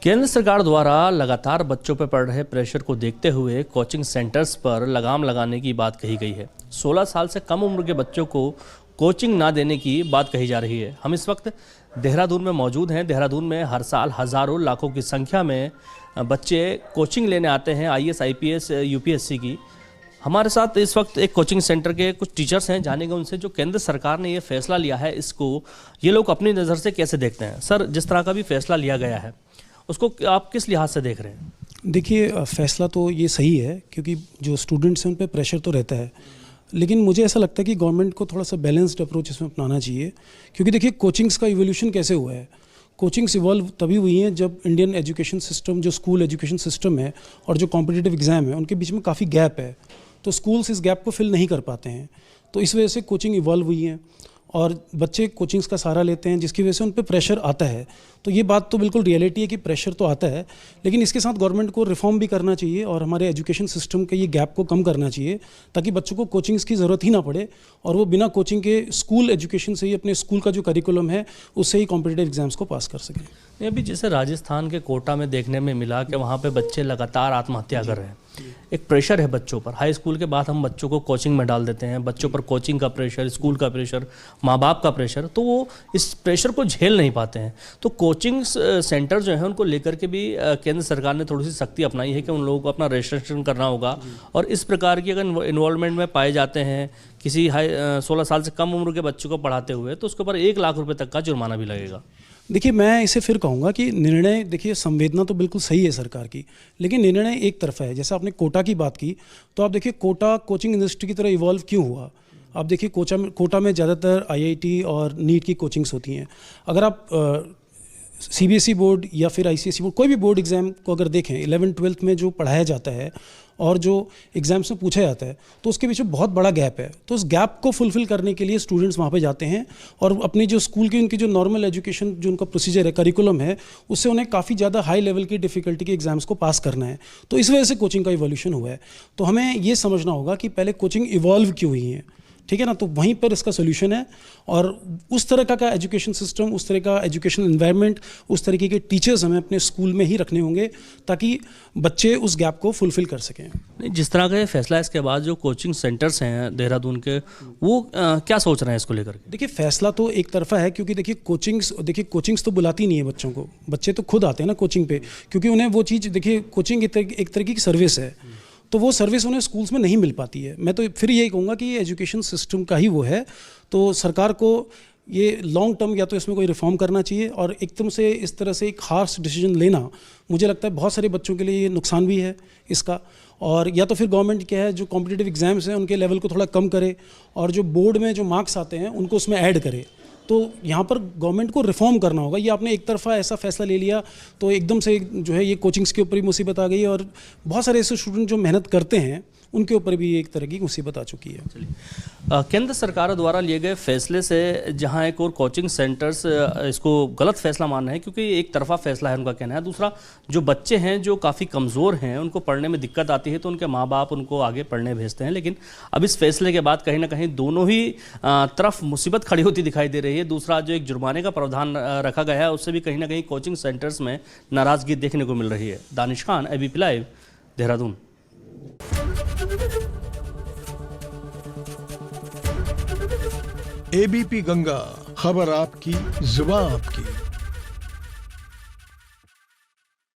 केंद्र सरकार द्वारा लगातार बच्चों पर पड़ रहे प्रेशर को देखते हुए कोचिंग सेंटर्स पर लगाम लगाने की बात कही गई है। 16 साल से कम उम्र के बच्चों को कोचिंग ना देने की बात कही जा रही है। हम इस वक्त देहरादून में मौजूद हैं। देहरादून में हर साल हज़ारों लाखों की संख्या में बच्चे कोचिंग लेने आते हैं IAS IPS UPSC की। हमारे साथ इस वक्त एक कोचिंग सेंटर के कुछ टीचर्स हैं, जानेंगे उनसे जो केंद्र सरकार ने ये फैसला लिया है, इसको ये लोग अपनी नज़र से कैसे देखते हैं। सर, जिस तरह का भी फैसला लिया गया है उसको आप किस लिहाज से देख रहे हैं? देखिए, फैसला तो ये सही है क्योंकि जो स्टूडेंट्स हैं उन पे प्रेशर तो रहता है, लेकिन मुझे ऐसा लगता है कि गवर्नमेंट को थोड़ा सा बैलेंस्ड अप्रोच इसमें अपनाना चाहिए। क्योंकि देखिए, कोचिंग्स का इवोल्यूशन कैसे हुआ है। कोचिंग्स इवॉल्व तभी हुई हैं जब इंडियन एजुकेशन सिस्टम, जो स्कूल एजुकेशन सिस्टम है और जो कॉम्पिटिटिव एग्ज़ाम है, उनके बीच में काफ़ी गैप है। तो स्कूल्स इस गैप को फिल नहीं कर पाते हैं, तो इस वजह से कोचिंग इवॉल्व हुई है और बच्चे कोचिंग्स का सहारा लेते हैं, जिसकी वजह से उन पे प्रेशर आता है। तो ये बात तो बिल्कुल रियलिटी है कि प्रेशर तो आता है, लेकिन इसके साथ गवर्नमेंट को रिफॉर्म भी करना चाहिए और हमारे एजुकेशन सिस्टम के ये गैप को कम करना चाहिए ताकि बच्चों को कोचिंग्स की ज़रूरत ही ना पड़े और वो बिना कोचिंग के स्कूल एजुकेशन से ही, अपने स्कूल का जो करिकुलम है उससे ही कॉम्पिटिटिव एग्जाम्स को पास कर सकें। अभी जैसे राजस्थान के कोटा में देखने में मिला कि वहाँ पे बच्चे लगातार आत्महत्या कर रहे हैं। एक प्रेशर है बच्चों पर। हाई स्कूल के बाद हम बच्चों को कोचिंग में डाल देते हैं, बच्चों पर कोचिंग का प्रेशर, स्कूल का प्रेशर, माँ बाप का प्रेशर, तो वो इस प्रेशर को झेल नहीं पाते हैं। तो कोचिंग सेंटर जो है उनको लेकर के भी केंद्र सरकार ने थोड़ी सी सख्ती अपनाई है कि उन लोगों को अपना रजिस्ट्रेशन करना होगा और इस प्रकार की अगर इन्वॉल्वमेंट में पाए जाते हैं किसी 16 साल से कम उम्र के बच्चों को पढ़ाते हुए, तो उसके ऊपर 1 लाख रुपए तक का जुर्माना भी लगेगा। देखिए, मैं इसे फिर कहूँगा कि निर्णय, देखिए संवेदना तो बिल्कुल सही है सरकार की, लेकिन निर्णय एक तरफा है। जैसे आपने कोटा की बात की, तो आप देखिए कोटा कोचिंग इंडस्ट्री की तरह इवॉल्व क्यों हुआ। आप देखिए कोटा में ज़्यादातर IIT और नीट की कोचिंग्स होती हैं। अगर आप CBSE बोर्ड या फिर ICSE बोर्ड, कोई भी बोर्ड एग्ज़ाम को अगर देखें, 11th-12th में जो पढ़ाया जाता है और जो एग्ज़ाम्स में पूछा जाता है, तो उसके बीच में बहुत बड़ा गैप है। तो उस गैप को फुलफ़िल करने के लिए स्टूडेंट्स वहाँ पे जाते हैं और अपनी जो स्कूल की, उनकी जो नॉर्मल एजुकेशन, जो उनका प्रोसीजर है, करिकुलम है, उससे उन्हें काफ़ी ज़्यादा हाई लेवल की डिफ़िकल्टी के एग्ज़ाम्स को पास करना है। तो इस वजह से कोचिंग का इवोल्यूशन हुआ है। तो हमें ये समझना होगा कि पहले कोचिंग इवॉल्व क्यों हुई है, ठीक है ना। तो वहीं पर इसका सोल्यूशन है और उस तरह का एजुकेशन सिस्टम, उस तरह का एजुकेशन एनवायरनमेंट, उस तरीके के टीचर्स हमें अपने स्कूल में ही रखने होंगे ताकि बच्चे उस गैप को फुलफ़िल कर सकें। जिस तरह का ये फैसला है, इसके बाद जो कोचिंग सेंटर्स हैं देहरादून के, वो क्या सोच रहे हैं इसको लेकर? देखिए, फैसला तो एक तरफा है क्योंकि देखिए कोचिंग्स तो बुलाती नहीं है बच्चों को। बच्चे तो खुद आते हैं ना कोचिंग पे, क्योंकि उन्हें वो चीज़, देखिए कोचिंग एक तरीके की सर्विस है, तो वो सर्विस उन्हें स्कूल्स में नहीं मिल पाती है। मैं तो फिर यही कहूँगा कि ये एजुकेशन सिस्टम का ही वो है। तो सरकार को ये लॉन्ग टर्म या तो इसमें कोई रिफॉर्म करना चाहिए और एकदम से इस तरह से एक हार्श डिसीजन लेना, मुझे लगता है बहुत सारे बच्चों के लिए ये नुकसान भी है इसका। और या तो फिर गवर्नमेंट क्या है, जो कॉम्पिटिटिव एग्ज़ाम्स हैं उनके लेवल को थोड़ा कम करे और जो बोर्ड में जो मार्क्स आते हैं उनको उसमें ऐड करे। तो यहाँ पर गवर्नमेंट को रिफॉर्म करना होगा। ये आपने एक तरफा ऐसा फैसला ले लिया तो एकदम से जो है ये कोचिंग्स के ऊपर ही मुसीबत आ गई और बहुत सारे ऐसे स्टूडेंट जो मेहनत करते हैं उनके ऊपर भी एक तरह की मुसीबत आ चुकी है। चलिए, केंद्र सरकार द्वारा लिए गए फैसले से जहां एक और कोचिंग सेंटर्स इसको गलत फैसला मान रहे हैं क्योंकि एक तरफा फैसला है, उनका कहना है। दूसरा, जो बच्चे हैं जो काफ़ी कमज़ोर हैं, उनको पढ़ने में दिक्कत आती है, तो उनके माँ बाप उनको आगे पढ़ने भेजते हैं। लेकिन अब इस फैसले के बाद कहीं ना कहीं दोनों ही तरफ मुसीबत खड़ी होती दिखाई दे रही है। दूसरा, जो एक जुर्माने का प्रावधान रखा गया है, उससे भी कहीं ना कहीं कोचिंग सेंटर्स में नाराज़गी देखने को मिल रही है। Danish Khan, ABP live, Dehradun. ABP Ganga, खबर आपकी, जुबान आपकी।